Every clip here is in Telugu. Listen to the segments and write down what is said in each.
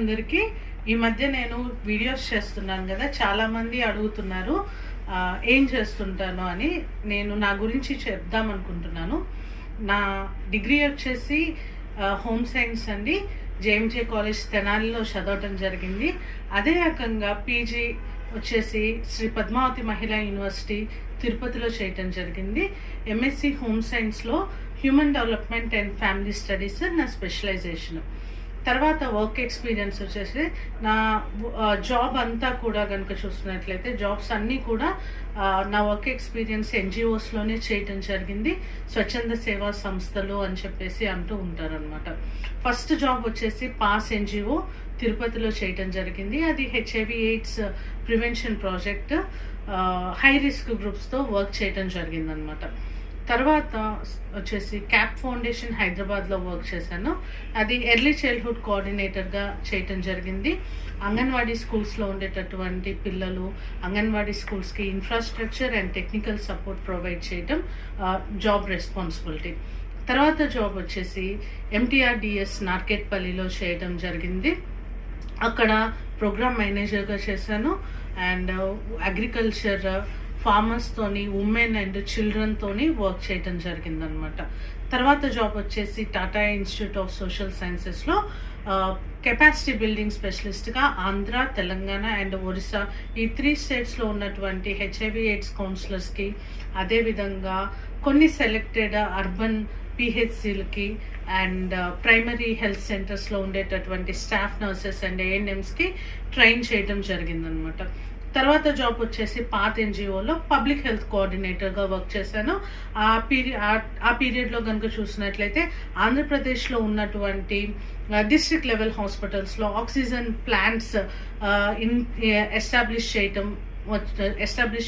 అందరికీ. ఈ మధ్య నేను వీడియోస్ చేస్తున్నాను కదా, చాలామంది అడుగుతున్నారు ఏం చేస్తుంటాను అని. నేను నా గురించి చెప్దాం అనుకుంటున్నాను. నా డిగ్రీ వచ్చేసి హోమ్ సైన్స్ అండి. జేఎంజే కాలేజ్ తెనాలిలో చదవటం జరిగింది. అదే రకంగా పీజీ వచ్చేసి శ్రీ పద్మావతి మహిళా యూనివర్సిటీ తిరుపతిలో చేయటం జరిగింది. ఎంఎస్సి హోమ్ సైన్స్లో human development and family studies నా స్పెషలైజేషన్. తర్వాత వర్క్ ఎక్స్పీరియన్స్ వచ్చేసి నా జాబ్ అంతా కూడా కనుక చూస్తున్నట్లయితే జాబ్స్ అన్నీ కూడా నా వర్క్ ఎక్స్పీరియన్స్ ఎన్జిఓస్లోనే చేయటం జరిగింది. స్వచ్ఛంద సేవా సంస్థలు అని చెప్పేసి అంటూ ఉంటారనమాట. ఫస్ట్ జాబ్ వచ్చేసి పాస్ ఎన్జిఓ తిరుపతిలో చేయటం జరిగింది. అది HIV AIDS prevention project, high risk గ్రూప్స్తో వర్క్ చేయటం జరిగిందనమాట. తర్వాత వచ్చేసి క్యాప్ ఫౌండేషన్ హైదరాబాద్లో వర్క్ చేశాను. అది ఎర్లీ చైల్డ్హుడ్ కోఆర్డినేటర్గా చేయటం జరిగింది. అంగన్వాడీ స్కూల్స్లో ఉండేటటువంటి పిల్లలు, అంగన్వాడీ స్కూల్స్కి infrastructure and technical support provide చేయటం జాబ్ రెస్పాన్సిబిలిటీ. తర్వాత జాబ్ వచ్చేసి ఎంటీఆర్డిఎస్ నార్కెట్పల్లిలో చేయడం జరిగింది. అక్కడ ప్రోగ్రామ్ మేనేజర్గా చేశాను. అండ్ అగ్రికల్చర్ ఫార్మర్స్తోని, ఉమెన్ అండ్ చిల్డ్రన్తోని వర్క్ చేయటం జరిగిందనమాట. తర్వాత జాబ్ వచ్చేసి టాటా ఇన్స్టిట్యూట్ ఆఫ్ సోషల్ సైన్సెస్లో కెపాసిటీ బిల్డింగ్ స్పెషలిస్ట్గా ఆంధ్ర, తెలంగాణ అండ్ ఒరిస్సా ఈ 3 స్టేట్స్లో ఉన్నటువంటి హెచ్ఐవి ఎయిడ్స్ కౌన్సిలర్స్కి, అదేవిధంగా కొన్ని సెలెక్టెడ్ అర్బన్ పిహెచ్సిలకి అండ్ ప్రైమరీ హెల్త్ సెంటర్స్లో ఉండేటటువంటి స్టాఫ్ నర్సెస్ అండ్ ఏఎన్ఎంస్కి ట్రైన్ చేయడం జరిగిందనమాట. తర్వాత జాబ్ వచ్చేసి పాత్ ఎన్జిఓలో పబ్లిక్ హెల్త్ కోఆర్డినేటర్గా వర్క్ చేశాను. ఆ పీరియడ్లో కనుక చూసినట్లయితే ఆంధ్రప్రదేశ్లో ఉన్నటువంటి డిస్ట్రిక్ట్ లెవెల్ హాస్పిటల్స్లో ఆక్సిజన్ ప్లాంట్స్ ఎస్టాబ్లిష్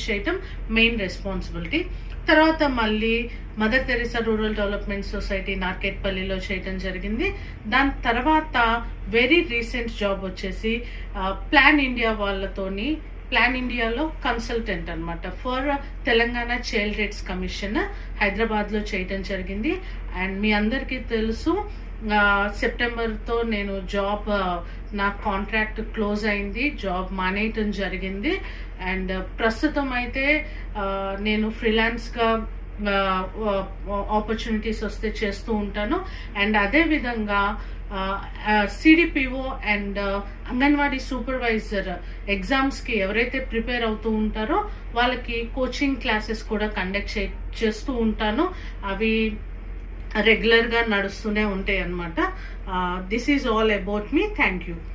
చేయటం మెయిన్ రెస్పాన్సిబిలిటీ. తర్వాత మళ్ళీ Mother Teresa rural development society నార్కెట్పల్లిలో చేయటం జరిగింది. దాని తర్వాత వెరీ రీసెంట్ జాబ్ వచ్చేసి ప్లాన్ ఇండియాలో కన్సల్టెంట్ అనమాట for Telangana child rights commission హైదరాబాద్లో చేయటం జరిగింది. అండ్ మీ అందరికీ తెలుసు, సెప్టెంబర్తో నేను జాబ్ నా కాంట్రాక్ట్ క్లోజ్ అయింది, జాబ్ మానేయటం జరిగింది. అండ్ ప్రస్తుతం అయితే నేను ఫ్రీలాన్స్గా ఆపర్చునిటీస్ వస్తే చేస్తూ ఉంటాను. అండ్ అదేవిధంగా సిడిపిఓ అండ్ అంగన్వాడీ సూపర్వైజర్ ఎగ్జామ్స్కి ఎవరైతే ప్రిపేర్ అవుతూ ఉంటారో వాళ్ళకి కోచింగ్ క్లాసెస్ కూడా కండక్ట్ చేస్తూ ఉంటాను. అవి రెగ్యులర్గా నడుస్తూనే ఉంటాయి అన్నమాట. This is all about me. Thank you.